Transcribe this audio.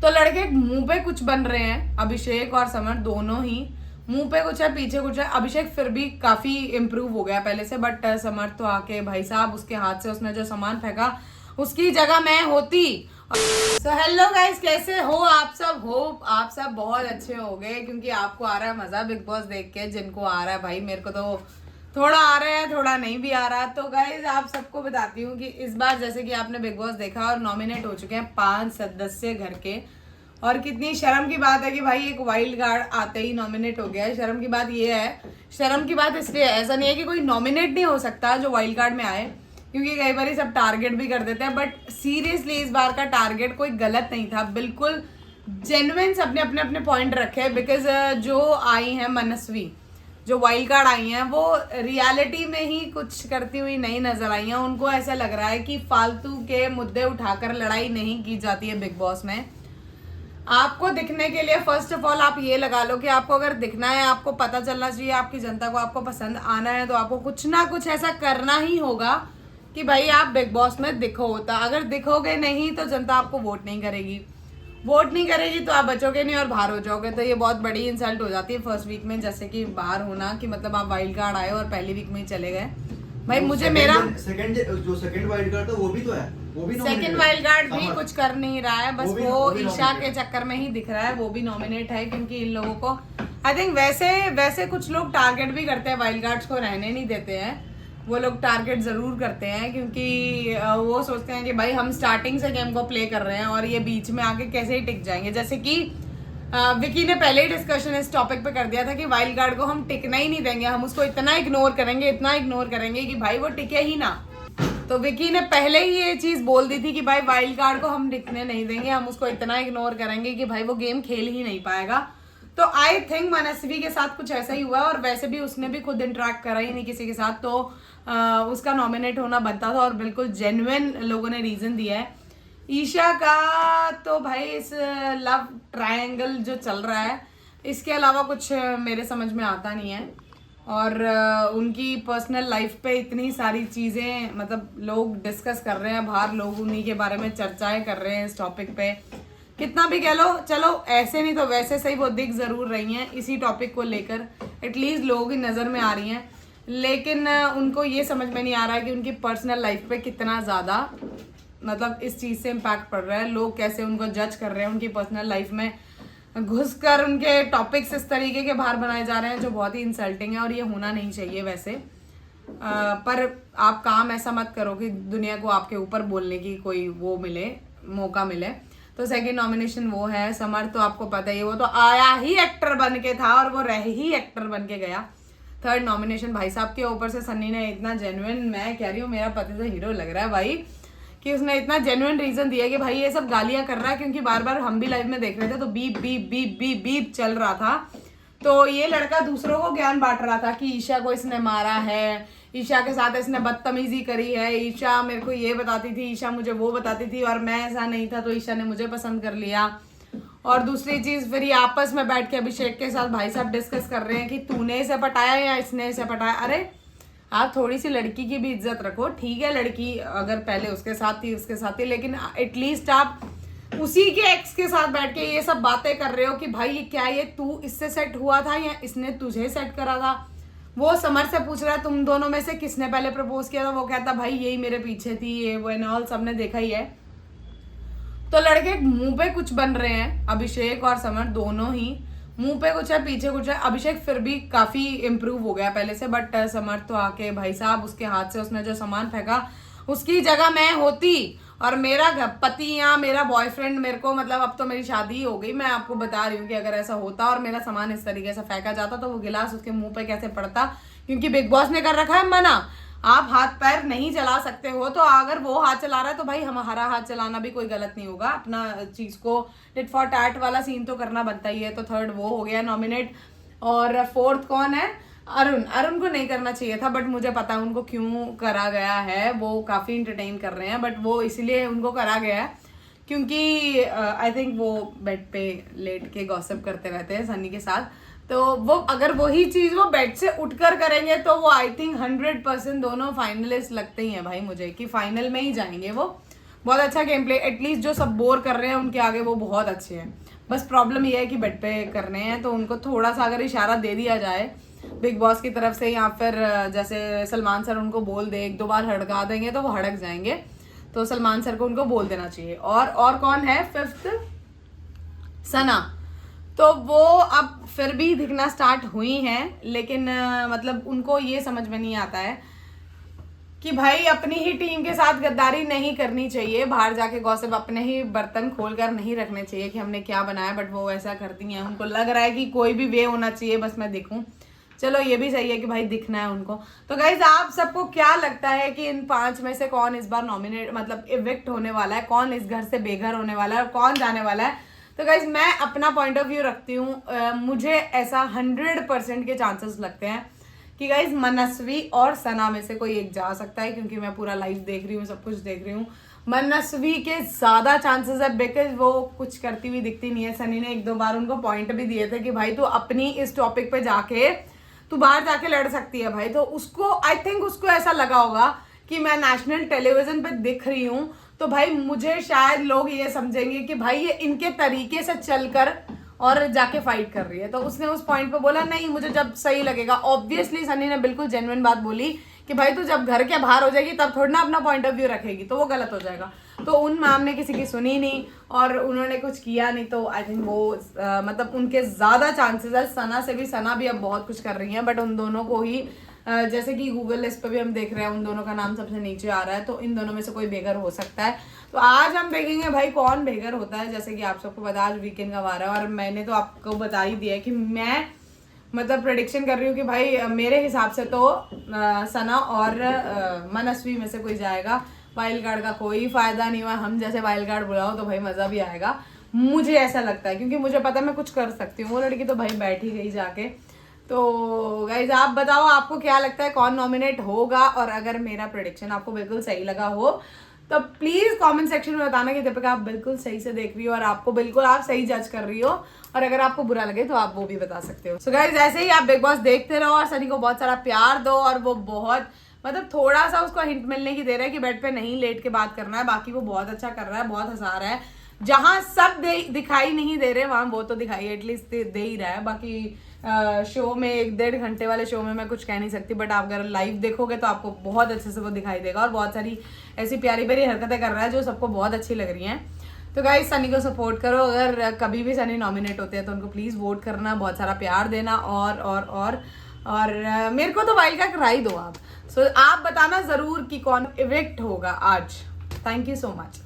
तो लड़के मुंह पे कुछ बन रहे हैं, अभिषेक और समर दोनों ही मुंह पे कुछ है, पीछे कुछ है। अभिषेक फिर भी काफी इम्प्रूव हो गया पहले से, बट समर तो आके भाई साहब उसके हाथ से उसने जो सामान फेंका उसकी जगह मैं होती। सो हेलो गाइस, कैसे हो आप सब? होप आप सब बहुत अच्छे हो गए, क्योंकि आपको आ रहा है मजा बिग बॉस देख के। जिनको आ रहा है भाई, मेरे को तो थोड़ा आ रहा है, थोड़ा नहीं भी आ रहा। तो गाइस आप सबको बताती हूँ कि इस बार जैसे कि आपने बिग बॉस देखा और नॉमिनेट हो चुके हैं 5 सदस्य घर के, और कितनी शर्म की बात है कि भाई एक वाइल्ड कार्ड आते ही नॉमिनेट हो गया है। शर्म की बात ये है, शर्म की बात इसलिए ऐसा नहीं है कि कोई नॉमिनेट नहीं हो सकता जो वाइल्ड कार्ड में आए, क्योंकि कई बार सब टारगेट भी कर देते हैं, बट सीरियसली इस बार का टारगेट कोई गलत नहीं था, बिल्कुल जेन्युइन सबने अपने अपने पॉइंट रखे। बिकॉज जो आई हैं मनस्वी, जो वाइल्ड कार्ड आई हैं, वो रियलिटी में ही कुछ करती हुई नहीं नजर आई हैं। उनको ऐसा लग रहा है कि फालतू के मुद्दे उठाकर लड़ाई नहीं की जाती है बिग बॉस में। आपको दिखने के लिए फर्स्ट ऑफ ऑल आप ये लगा लो कि आपको अगर दिखना है, आपको पता चलना चाहिए आपकी जनता को, आपको पसंद आना है, तो आपको कुछ ना कुछ ऐसा करना ही होगा कि भाई आप बिग बॉस में दिखो होता। अगर दिखोगे नहीं तो जनता आपको वोट नहीं करेगी, वोट नहीं करेगी तो आप बचोगे नहीं और बाहर हो जाओगे। तो ये बहुत बड़ी इंसल्ट हो जाती है फर्स्ट वीक में, जैसे कि बाहर होना, कि मतलब आप वाइल्ड कार्ड आए और पहली वीक में ही चले गए। भाई मुझे मेरा सेकंड वाइल्ड कार्ड था वो भी तो है, वो भी सेकंड वाइल्ड कार्ड भी कुछ कर नहीं रहा है, बस वो ईशा के चक्कर में ही दिख रहा है। वो भी नॉमिनेट है क्योंकि इन लोगों को आई थिंक वैसे कुछ लोग टारगेट भी करते हैं, वाइल्ड कार्ड्स को रहने नहीं देते हैं। वो लोग टारगेट जरूर करते हैं, क्योंकि वो सोचते हैं कि भाई हम स्टार्टिंग से गेम को प्ले कर रहे हैं और ये बीच में आके कैसे ही टिक जाएंगे। जैसे कि विकी ने पहले ही डिस्कशन इस टॉपिक पे कर दिया था कि वाइल्ड कार्ड को हम टिकना ही नहीं देंगे, हम उसको इतना इग्नोर करेंगे कि भाई वो टिके ही ना। तो विकी ने पहले ही ये चीज बोल दी थी कि भाई वाइल्ड कार्ड को हम टिकने नहीं देंगे, हम उसको इतना इग्नोर करेंगे कि भाई वो गेम खेल ही नहीं पाएगा। तो आई थिंक मनस्वी के साथ कुछ ऐसा ही हुआ, और वैसे भी उसने भी खुद इंटरेक्ट करा ही नहीं किसी के साथ, तो उसका नॉमिनेट होना बनता था, और बिल्कुल जेन्युइन लोगों ने रीजन दिया है। ईशा का तो भाई इस लव ट्रायंगल जो चल रहा है, इसके अलावा कुछ मेरे समझ में आता नहीं है। और उनकी पर्सनल लाइफ पे इतनी सारी चीज़ें मतलब लोग डिस्कस कर रहे हैं बाहर, लोग उन्हीं के बारे में चर्चाएं कर रहे हैं इस टॉपिक पे। कितना भी कह लो, चलो ऐसे नहीं तो वैसे सही वो दिख ज़रूर रही हैं इसी टॉपिक को लेकर, एटलीस्ट लोगों की नज़र में आ रही हैं। लेकिन उनको ये समझ में नहीं आ रहा है कि उनकी पर्सनल लाइफ पे कितना ज़्यादा मतलब इस चीज़ से इम्पैक्ट पड़ रहा है। लोग कैसे उनको जज कर रहे हैं, उनकी पर्सनल लाइफ में घुसकर उनके टॉपिक्स इस तरीके के बाहर बनाए जा रहे हैं जो बहुत ही इंसल्टिंग है, और ये होना नहीं चाहिए वैसे। पर आप काम ऐसा मत करो कि दुनिया को आपके ऊपर बोलने की कोई वो मिले, मौका मिले। तो सेकंड नॉमिनेशन वो है समर, तो आपको पता ही, वो तो आया ही एक्टर बन के था और वो रह ही एक्टर बन के गया। थर्ड नॉमिनेशन भाई साहब के ऊपर से सन्नी ने इतना जेन्युइन, मैं कह रही हूँ मेरा पति तो हीरो लग रहा है भाई, कि उसने इतना जेन्युइन रीजन दिया कि भाई ये सब गालियां कर रहा है, क्योंकि बार बार हम भी लाइव में देख रहे थे तो beep beep beep beep beep चल रहा था। तो ये लड़का दूसरों को ज्ञान बांट रहा था कि ईशा को इसने मारा है, ईशा के साथ इसने बदतमीजी करी है, ईशा मेरे को ये बताती थी, ईशा मुझे वो बताती थी, और मैं ऐसा नहीं था तो ईशा ने मुझे पसंद कर लिया। और दूसरी चीज फिर ये आपस में बैठ के अभिषेक के साथ भाई साहब डिस्कस कर रहे हैं कि तूने इसे पटाया या इसने इसे पटाया। अरे आप थोड़ी सी लड़की की भी इज्जत रखो, ठीक है लड़की अगर पहले उसके साथ थी उसके साथ थी, लेकिन एटलीस्ट आप उसी के एक्स के साथ बैठ के ये सब बातें कर रहे हो कि भाई ये क्या, ये तू इससे सेट हुआ था या इसने तुझे सेट करा था। वो समर से पूछ रहा है तुम दोनों में से किसने पहले प्रपोज किया था, वो कहता भाई यही मेरे पीछे थी, ये वो एंड ऑल सबने देखा ही है। तो लड़के मुंह पे कुछ बन रहे हैं, अभिषेक और समर दोनों ही मुंह पे कुछ है, पीछे कुछ है। अभिषेक फिर भी काफी इम्प्रूव हो गया पहले से, बट समर तो आके भाई साहब उसके हाथ से उसने जो सामान फेंका उसकी जगह मैं होती, और मेरा पति या मेरा बॉयफ्रेंड मेरे को मतलब अब तो मेरी शादी हो गई, मैं आपको बता रही हूँ कि अगर ऐसा होता और मेरा सामान इस तरीके से फेंका जाता तो वो गिलास उसके मुंह पे कैसे पड़ता, क्योंकि बिग बॉस ने कर रखा है मना, आप हाथ पैर नहीं चला सकते हो। तो अगर वो हाथ चला रहा है तो भाई हमारा हाथ चलाना भी कोई गलत नहीं होगा, अपना चीज को टिट फॉर टैट वाला सीन तो करना बनता ही है। तो थर्ड वो हो गया नॉमिनेट। और फोर्थ कौन है? अरुण को नहीं करना चाहिए था, बट मुझे पता है उनको क्यों करा गया है, वो काफी इंटरटेन कर रहे हैं, बट वो इसलिए उनको करा गया है क्योंकि आई थिंक वो बेड पे लेट के गॉसिप करते रहते हैं सनी के साथ। तो वो अगर वही चीज वो बेड से उठकर करेंगे तो वो आई थिंक 100% दोनों फाइनलिस्ट लगते ही हैं भाई मुझे, कि फाइनल में ही जाएंगे वो। बहुत अच्छा गेम प्ले, एटलीस्ट जो सब बोर कर रहे हैं उनके आगे वो बहुत अच्छे हैं। बस प्रॉब्लम ये है कि बेड पे करने हैं, तो उनको थोड़ा सा अगर इशारा दे दिया जाए बिग बॉस की तरफ से, या फिर जैसे सलमान सर उनको बोल दे, 1-2 बार हड़का देंगे तो वो हड़क जाएंगे, तो सलमान सर को उनको बोल देना चाहिए। और कौन है 5th? सना। तो वो अब फिर भी दिखना स्टार्ट हुई हैं, लेकिन मतलब उनको ये समझ में नहीं आता है कि भाई अपनी ही टीम के साथ गद्दारी नहीं करनी चाहिए, बाहर जाके गॉसिप अपने ही बर्तन खोल कर नहीं रखने चाहिए कि हमने क्या बनाया, बट वो ऐसा करती हैं। उनको लग रहा है कि कोई भी वे होना चाहिए, बस मैं दिखूं। चलो ये भी सही है कि भाई दिखना है उनको। तो गाइज आप सबको क्या लगता है कि इन 5 में से कौन इस बार नॉमिनेट मतलब इविक्ट होने वाला है, कौन इस घर से बेघर होने वाला है और कौन जाने वाला है? तो गाइज मैं अपना पॉइंट ऑफ व्यू रखती हूँ, मुझे ऐसा 100% के चांसेस लगते हैं कि गाइज मनस्वी और सना में से कोई एक जा सकता है, क्योंकि मैं पूरा लाइव देख रही हूँ, सब कुछ देख रही हूँ। मनस्वी के ज्यादा चांसेस है, बिकॉज वो कुछ करती हुई दिखती नहीं है। सनी ने 1-2 बार उनको पॉइंट भी दिए थे कि भाई तू अपनी इस टॉपिक पे जाके तू बाहर जाके लड़ सकती है भाई। तो उसको आई थिंक उसको ऐसा लगा होगा कि मैं नेशनल टेलीविजन पे दिख रही हूँ, तो भाई मुझे शायद लोग ये समझेंगे कि भाई ये इनके तरीके से चलकर और जाके फाइट कर रही है। तो उसने उस पॉइंट पे बोला नहीं, मुझे जब सही लगेगा। ऑब्वियसली सनी ने बिल्कुल जेन्युइन बात बोली कि भाई तू जब घर के बाहर हो जाएगी तब थोड़ा ना अपना पॉइंट ऑफ व्यू रखेगी, तो वो गलत हो जाएगा। तो उन मैम ने किसी की सुनी नहीं और उन्होंने कुछ किया नहीं, तो आई थिंक वो मतलब उनके ज़्यादा चांसेस है। सना भी अब बहुत कुछ कर रही हैं, बट उन दोनों को ही जैसे कि गूगल लिस्ट पे भी हम देख रहे हैं उन दोनों का नाम सबसे नीचे आ रहा है, तो इन दोनों में से कोई बेघर हो सकता है। तो आज हम देखेंगे भाई कौन बेघर होता है। जैसे कि आप सबको पता आज वीकेंड का वार है, और मैंने तो आपको बता ही दिया है कि मैं मतलब प्रेडिक्शन कर रही हूँ कि भाई मेरे हिसाब से तो सना और मनस्वी में से कोई जाएगा। वाइल्ड कार्ड का कोई फायदा नहीं हुआ, हम जैसे वाइल्ड कार्ड बुलाओ तो भाई मज़ा भी आएगा, मुझे ऐसा लगता है, क्योंकि मुझे पता है मैं कुछ कर सकती हूँ। वो लड़की तो भाई बैठ ही गई जाके। तो गाइज आप बताओ आपको क्या लगता है कौन नॉमिनेट होगा, और अगर मेरा प्रेडिक्शन आपको बिल्कुल सही लगा हो तो प्लीज कमेंट सेक्शन में बताना कि दीपिका आप बिल्कुल सही से देख रही हो और आपको बिल्कुल आप सही जज कर रही हो, और अगर आपको बुरा लगे तो आप वो भी बता सकते हो। सो गाइज ऐसे ही आप बिग बॉस देखते रहो और सनी को बहुत सारा प्यार दो, और वो बहुत मतलब थोड़ा सा उसको हिंट मिलने की दे रहा है कि बेड पे नहीं लेट के बात करना है, बाकी वो बहुत अच्छा कर रहा है, बहुत हंसा रहा है। जहां सब दिखाई नहीं दे रहे वहां वो तो दिखाई एटलीस्ट दे ही रहा है। बाकी शो में 1-1.5 घंटे वाले शो में मैं कुछ कह नहीं सकती, बट आप अगर लाइव देखोगे तो आपको बहुत अच्छे से वो दिखाई देगा, और बहुत सारी ऐसी प्यारी प्यारी हरकतें कर रहा है जो सबको बहुत अच्छी लग रही हैं। तो गाइस सनी को सपोर्ट करो, अगर कभी भी सनी नॉमिनेट होते हैं तो उनको प्लीज़ वोट करना, बहुत सारा प्यार देना, और मेरे को तो वाइल्ड कार्ड करा ही दो आप। सो आप बताना ज़रूर कि कौन इविक्ट होगा आज। Thank you so much.